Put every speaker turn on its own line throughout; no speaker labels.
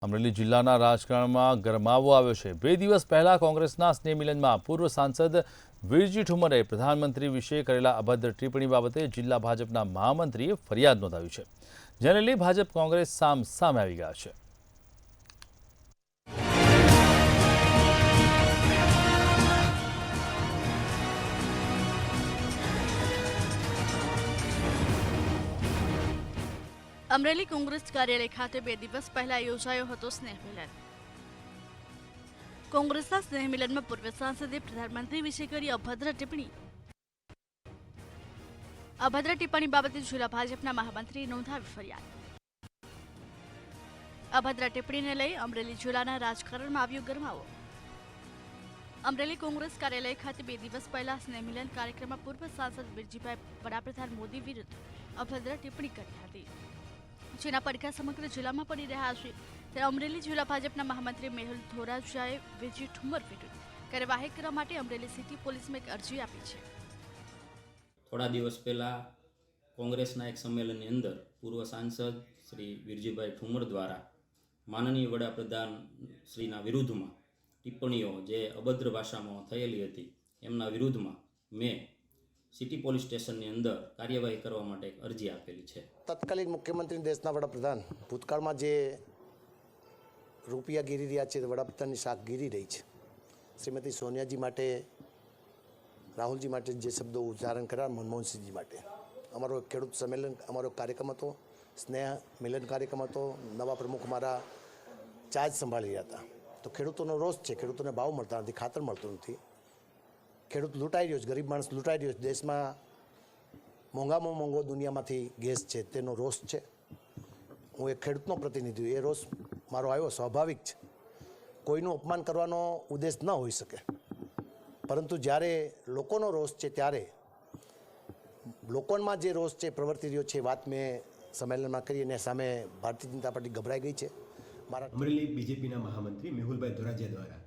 અમરેલી જિલ્લાના રાજકારણમાં ગરમાવો આવ્યો છે। 2 દિવસ પહેલા કોંગ્રેસના સ્નેહ મિલનમાં પૂર્વ સાંસદ વીરજી ઠુમ્મરે પ્રધાનમંત્રી વિશે કરેલા અભદ્ર ટિપ્પણી બાબતે જિલ્લા ભાજપના મહામંત્રીએ ફરિયાદ નોંધાવી છે, જેને લઈ ભાજપ કોંગ્રેસ સામે આવી ગયા છે।
અમરેલી કોંગ્રેસ કાર્યાલય ખાતે 2 દિવસ પહેલા યોજાયો હતો સ્નેહ મિલન। કોંગ્રેસના સ્નેહ મિલનમાં પૂર્વ સાંસદે પ્રધાનમંત્રી વિશે કરી અભદ્ર ટિપ્પણી બાબતે જિલ્લા ભાજપના મહામંત્રીએ નોંધાવી ફરિયાદ। અભદ્ર ટિપ્પણીને લઈ અમરેલી જિલ્લાના રાજકારણમાં આવ્યો ગરમાવો। અમરેલી કોંગ્રેસ કાર્યાલય ખાતે 2 દિવસ પહેલા સ્નેહ મિલન કાર્યક્રમમાં પૂર્વ સાંસદ વીરજીભાઈ વડાપ્રધાન મોદી વિરુદ્ધ અભદ્ર ટિપ્પણી કરી હતી, જેના પડઘા સમગ્ર જિલ્લામાં પડી રહ્યા છે। ત્યારે અમરેલી જિલ્લા ભાજપના મહામંત્રી મેહુલ ધોરાજીયાએ વીરજી ઠુમ્મર વિરુદ્ધ કાર્યવાહી કરવા માટે અમરેલી સિટી પોલીસમાં એક અરજી આપી છે।
થોડા દિવસ પહેલા કોંગ્રેસના એક સંમેલનની અંદર પૂર્વ સાંસદ શ્રી વીરજીભાઈ ઠુમ્મર દ્વારા માનનીય વડાપ્રધાન શ્રીના વિરુદ્ધમાં ટિપ્પણીઓ જે અભદ્ર ભાષામાં થયેલી હતી, એમના વિરુદ્ધમાં મેં સિટી પોલીસ સ્ટેશનની અંદર કાર્યવાહી કરવા માટે એક અરજી આપેલી છે।
તત્કાલીન મુખ્યમંત્રી દેશના વડાપ્રધાન ભૂતકાળમાં જે રૂપિયા ગીરી રહ્યા છે, વડાપ્રધાનની શાખ ગીરી રહી છે, શ્રીમતી સોનિયાજી માટે, રાહુલજી માટે જે શબ્દો ઉચ્ચારણ કર્યા, મનમોહનસિંહજી માટે, અમારો ખેડૂત સંમેલન, અમારો કાર્યક્રમ હતો, સ્નેહ મિલન કાર્યક્રમ હતો। નવા પ્રમુખ મારા ચાર્જ સંભાળી રહ્યા હતા, તો ખેડૂતોનો રોષ છે, ખેડૂતોને ભાવ મળતા નથી, ખાતર મળતું નથી, ખેડૂત લૂંટાઈ રહ્યો છે, ગરીબ માણસ લૂંટાઈ રહ્યો છે, દેશમાં મોંઘામાં મોંઘો દુનિયામાંથી ગેસ છે તેનો રોષ છે। હું એક ખેડૂતનો પ્રતિનિધિ, એ રોષ મારો આવ્યો, સ્વાભાવિક છે, કોઈનું અપમાન કરવાનો ઉદ્દેશ ન હોઈ શકે, પરંતુ જ્યારે લોકોનો રોષ છે ત્યારે લોકોમાં જે રોષ છે પ્રવર્તી રહ્યો છે, વાત મેં સંમેલનમાં કરી અને સામે ભારતીય જનતા પાર્ટી ગભરાઈ ગઈ છે। મારા
અમરેલી બીજેપીના મહામંત્રી મેહુલભાઈ ધોરાજીયા દ્વારા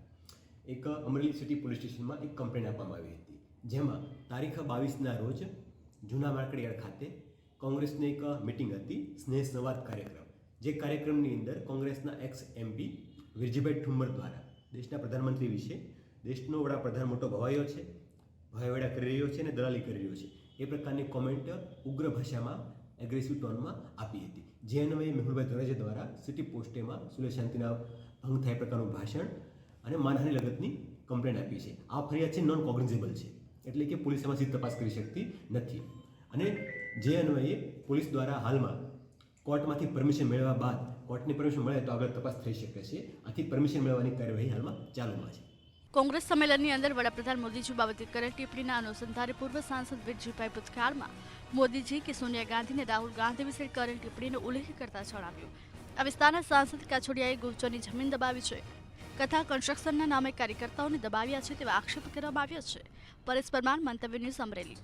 એક અમરેલી સિટી પોલીસ સ્ટેશનમાં એક કમ્પ્લેન આપવામાં આવી હતી, જેમાં તારીખ 22ના રોજ જૂના માર્કેટયાર્ડ ખાતે કોંગ્રેસની એક મિટિંગ હતી, સ્નેહ સંવાદ કાર્યક્રમ, જે કાર્યક્રમની અંદર કોંગ્રેસના એક્સ એમપી વીરજીભાઈ ઠુમ્મર દ્વારા દેશના પ્રધાનમંત્રી વિશે દેશનો વડાપ્રધાન મોટો ભવાયો છે, ભવાવેડા કરી રહ્યો છે અને દલાલી કરી રહ્યો છે, એ પ્રકારની કોમેન્ટ ઉગ્ર ભાષામાં એગ્રેસિવ ટોનમાં આપી હતી, જે અન્વયે મેહુલભાઈ ધોરાજીયા દ્વારા સિટી પોસ્ટેમાં સુલેહ શાંતિના ભંગ થાય પ્રકારનું ભાષણ અને માનહાનિ લગતની કમ્પ્લેન આપી છે। આ ફરિયાદ છે નોન કોગ્નિઝેબલ છે, એટલે કે પોલીસ એમાં સીધી તપાસ કરી શકતી નથી, અને જે અન્વયે પોલીસ દ્વારા હાલમાં કોર્ટમાંથી પરમિશન મેળવ્યા બાદ, કોર્ટની પરમિશન મળે તો આગળ તપાસ થઈ શકે છે, આથી પરમિશન મેળવવાની કાર્યવાહી હાલમાં ચાલુમાં છે।
કોંગ્રેસ સંમેલનની અંદર વડાપ્રધાન મોદીજી બાબતે કરેલ ટિપ્પણીના અનુસંધાને પૂર્વ સાંસદ વીરજીભાઈ ભૂતકાળમાં મોદીજી કે સોનિયા ગાંધી અને રાહુલ ગાંધી વિશે કરેલ ટિપ્પણીનો ઉલ્લેખ કરતા જણાવ્યું, આ વિસ્તારના સાંસદ કાછોડિયાએ ગુર્જરની જમીન દબાવી છે, કથા કન્સ્ટ્રક્શનના નામે કાર્યકર્તાઓને દબાવ્યા છે તેવા આક્ષેપ કરવામાં આવ્યા છે। પરેશ પરમાર, મંતવ્ય ન્યૂઝ, અમરેલી।